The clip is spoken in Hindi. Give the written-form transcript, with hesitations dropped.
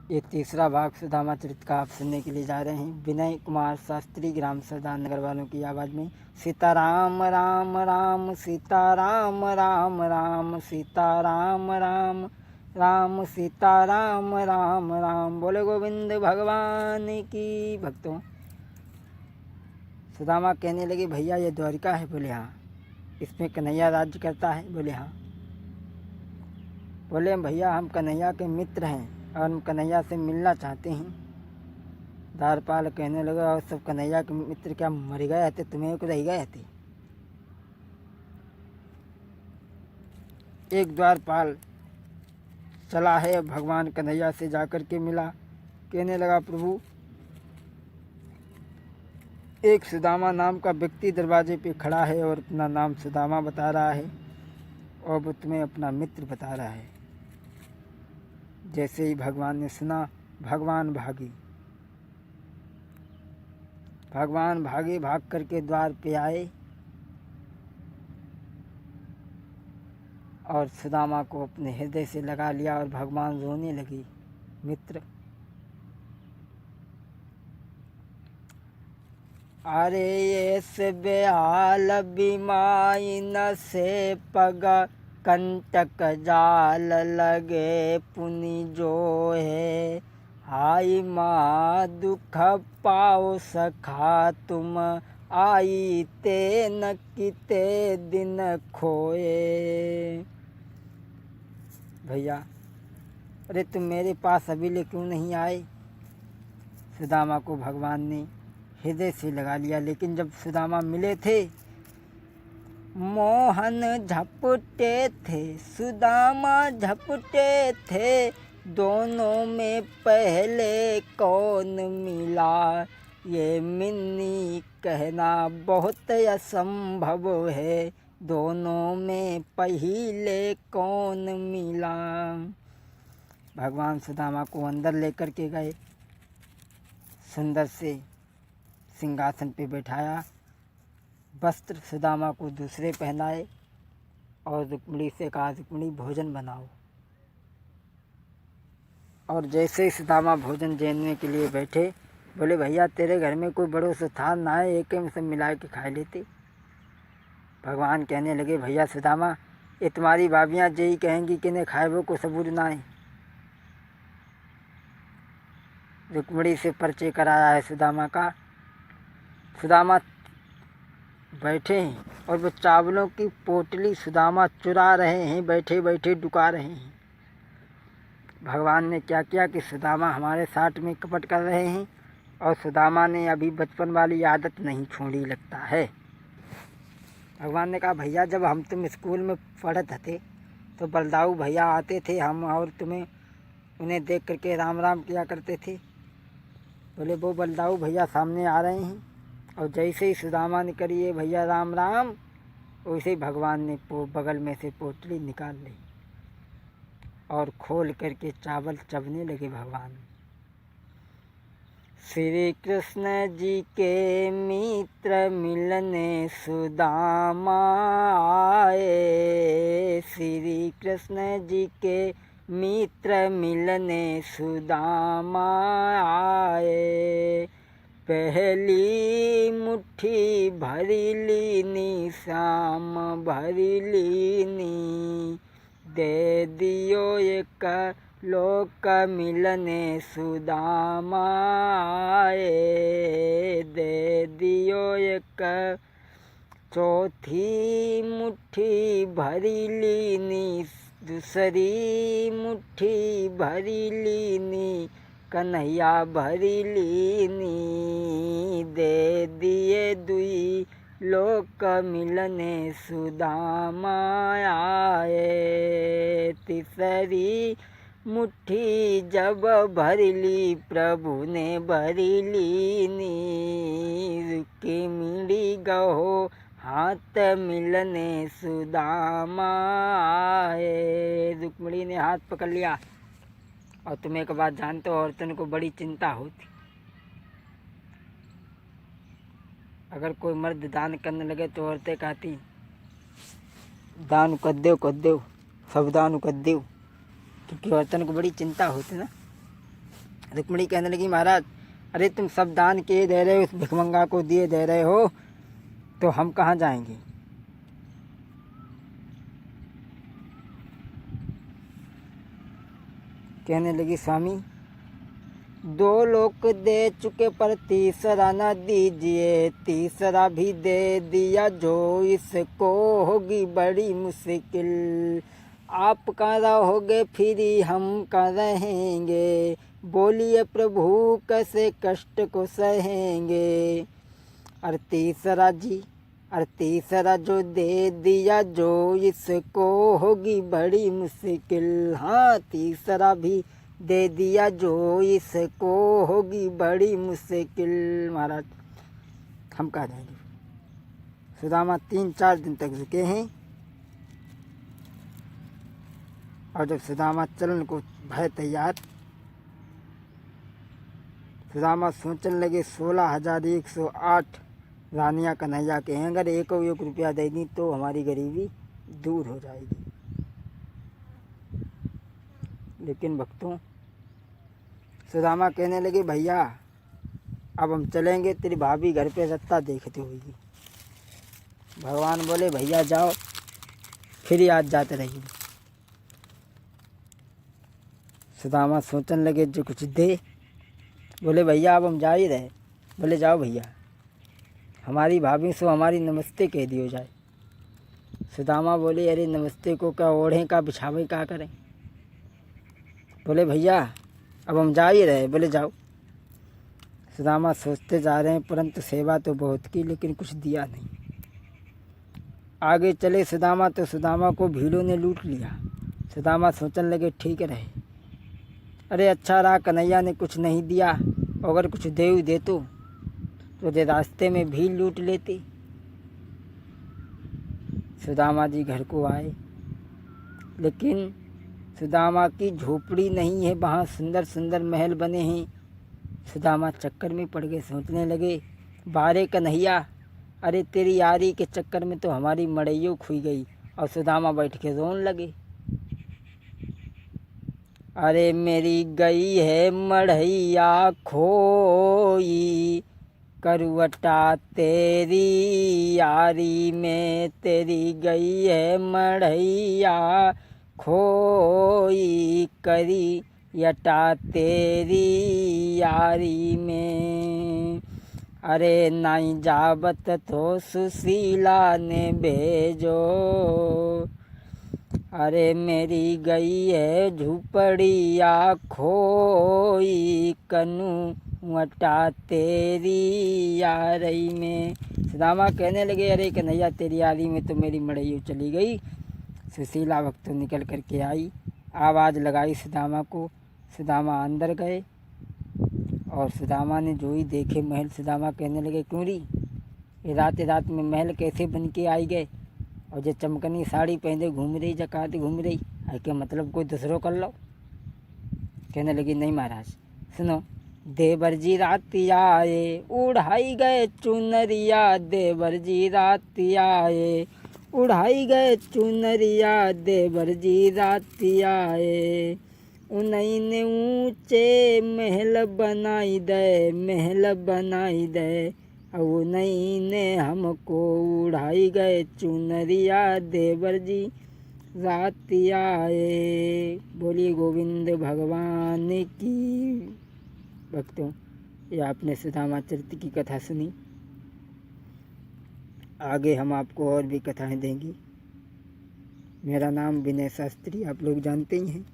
ये तीसरा भाग सुदामा चरित्र का आप सुनने के लिए जा रहे हैं। विनय कुमार शास्त्री, ग्राम सरदार नगर वालों की आवाज़ में। सीताराम राम राम सीताराम राम राम सीताराम राम राम सीताराम राम राम। बोले गोविंद भगवान की। भक्तों, सुदामा कहने लगे, भैया ये द्वारिका है? बोले हाँ। इसमें कन्हैया राज्य करता है? बोले हाँ। बोले भैया हम कन्हैया के मित्र हैं और हम कन्हैया से मिलना चाहते हैं। द्वारपाल कहने लगा, और सब कन्हैया के मित्र क्या मर गए थे? तुम्हें को रह गए थे? एक द्वारपाल चला है, भगवान कन्हैया से जाकर के मिला। कहने लगा, प्रभु एक सुदामा नाम का व्यक्ति दरवाजे पे खड़ा है और अपना नाम सुदामा बता रहा है और वो तुम्हें अपना मित्र बता रहा है। जैसे ही भगवान ने सुना, भगवान भागे भाग करके द्वार पे आए और सुदामा को अपने हृदय से लगा लिया और भगवान रोने लगे। मित्र, अरे ये से बेहाल बीमाई न से पगा कंटक जाल लगे पुनि जो है। हाय माँ दुख पाओ सखा तुम आई ते न किते दिन खोए। भैया अरे तुम मेरे पास अभी ले क्यों नहीं आए? सुदामा को भगवान ने हृदय से लगा लिया। लेकिन जब सुदामा मिले थे, मोहन झपटे थे, सुदामा झपटे थे, दोनों में पहले कौन मिला? ये मिन्नी कहना बहुत असंभव है, दोनों में पहले कौन मिला? भगवान सुदामा को अंदर लेकर के गए, सुंदर से सिंहासन पे बैठाया, वस्त्र सुदामा को दूसरे पहनाए और रुक्मिणी से कहा, रुक्मिणी भोजन बनाओ। और जैसे ही सुदामा भोजन देने के लिए बैठे, बोले भैया तेरे घर में कोई बड़ो सा था ना है, एक में सब मिला के खा लेते। भगवान कहने लगे, भैया सुदामा ये तुम्हारी भाभियाँ यही कहेंगी कि ने खाए वो को सबूत ना है। रुक्मिणी से परिचय कराया है सुदामा का। सुदामा बैठे हैं और वो चावलों की पोटली सुदामा चुरा रहे हैं, बैठे बैठे डुका रहे हैं। भगवान ने क्या किया कि सुदामा हमारे साथ में कपट कर रहे हैं और सुदामा ने अभी बचपन वाली आदत नहीं छोड़ी लगता है। भगवान ने कहा, भैया जब हम तुम स्कूल में पढ़ते थे तो बलदाऊ भैया आते थे, हम और तुम्हें उन्हें देख करके राम राम किया करते थे। बोले वो बलदाऊ भैया सामने आ रहे हैं। और जैसे ही सुदामा ने करिए भैया राम राम, वैसे ही भगवान ने बगल में से पोटली निकाल ली और खोल करके चावल चबने लगे भगवान। श्री कृष्ण जी के मित्र मिलने सुदामा आए, श्री कृष्ण जी के मित्र मिलने सुदामा आए। पहली मुट्ठी भरी लीनी श्याम भरी लीनी, दे दियो एक लोक मिलने सुदामा आए, दे दियो एक चौथी मुट्ठी भरी लीनी, दूसरी मुट्ठी भरी लीनी, कन्हैया भरी लीनी, दे दिए दुई लोक मिलने सुदामा आए। तीसरी मुट्ठी जब भरी ली प्रभु ने भरी लीनी, रुक्मिणी गहो हाथ मिलने सुदामा आए। रुक्मिणी ने हाथ पकड़ लिया। और तुम एक बात जानते हो, औरतों को बड़ी चिंता होती। अगर कोई मर्द दान करने लगे तो औरतें कहती, दान कर दो सब दान कर दो, क्योंकि औरतों को बड़ी चिंता होती ना। रुक्मिणी कहने लगी महाराज अरे तुम सब दान किए दे रहे हो, उस भिखमंगा को दिए दे रहे हो, तो हम कहाँ जाएंगे। कहने लगी स्वामी 2 लोग दे चुके पर तीसरा न दीजिए, तीसरा भी दे दिया जो इसको होगी बड़ी मुश्किल। आप कहाँ रहोगे फिर हम कहाँ रहेंगे, बोलिए प्रभु कैसे कष्ट को सहेंगे। और तीसरा जो दे दिया जो इसको होगी बड़ी मुश्किल। हाँ तीसरा भी दे दिया जो इसको होगी बड़ी मुश्किल। महाराज हम कहाँ जाएंगे। सुदामा 3-4 दिन तक रुके हैं और जब सुदामा चलन को भय तैयार, सुदामा सोचने लगे 16,108 रानियाँ कन्हैया के हैं, अगर 1 रुपया दे दी तो हमारी गरीबी दूर हो जाएगी। लेकिन भक्तों सुदामा कहने लगे भैया अब हम चलेंगे, तेरी भाभी घर पे सत्ता देखती होगी। भगवान बोले भैया जाओ, फिर याद जाते रहिए। सुदामा सोचने लगे जो कुछ दे, बोले भैया अब हम जा ही रहे। बोले जाओ भैया, हमारी भाभी से हमारी नमस्ते कह दियो जाए। सुदामा बोले अरे नमस्ते को क्या ओढ़ें का बिछावे क्या करें। बोले भैया अब हम जा ही रहे। बोले जाओ। सुदामा सोचते जा रहे हैं परंतु सेवा तो बहुत की लेकिन कुछ दिया नहीं। आगे चले सुदामा तो सुदामा को भीड़ों ने लूट लिया। सुदामा सोचने लगे ठीक रहे, अरे अच्छा रहा कन्हैया ने कुछ नहीं दिया, अगर कुछ दे तो दे रास्ते में भीड़ लूट लेती। सुदामा जी घर को आए लेकिन सुदामा की झोपड़ी नहीं है, वहाँ सुंदर सुंदर महल बने हैं। सुदामा चक्कर में पड़ गए, सोचने लगे बारे कन्हैया अरे तेरी यारी के चक्कर में तो हमारी मड़ैयों खुई गई। और सुदामा बैठ के रोने लगे, अरे मेरी गई है मढ़ैया खोई, करवटा तेरी यारी में, तेरी गई है मढ़ैया खोई, करी यटा तेरी यारी में। अरे नाई जाबत तो सुशीला ने भेजो, अरे मेरी गई है झुपड़िया खोई, कनु वटा तेरी यारी में। सुदामा कहने लगे अरे कन्हैया तेरी यारी में तो मेरी मड़ैया चली गई। सुशीला भक्त निकल करके आई, आवाज़ लगाई सुदामा को। सुदामा अंदर गए और सुदामा ने जो ही देखे महल, सुदामा कहने लगे क्यों री ये रात में महल कैसे बन के आई गए, और जो चमकनी साड़ी पहने घूम रही जकात घूम रही है, क्या मतलब कोई दूसरों कर लो। कहने लगी नहीं महाराज सुनो, देवर जी रात आए उड़ाई गए चुनरिया, देवर जी रात आए उड़ाई गए चुनरिया, देवर जी रात आए, उन्हीं ने ऊंचे महल बनाई दे, महल बनाई दे, और उन्हीं ने हमको उड़ाई गए चुनरिया, देवर जी रात आए। बोलिए गोविंद भगवान की। भक्तों ये आपने सुदामा चरित्र की कथा सुनी, आगे हम आपको और भी कथाएं देंगे। मेरा नाम विनय शास्त्री आप लोग जानते ही हैं।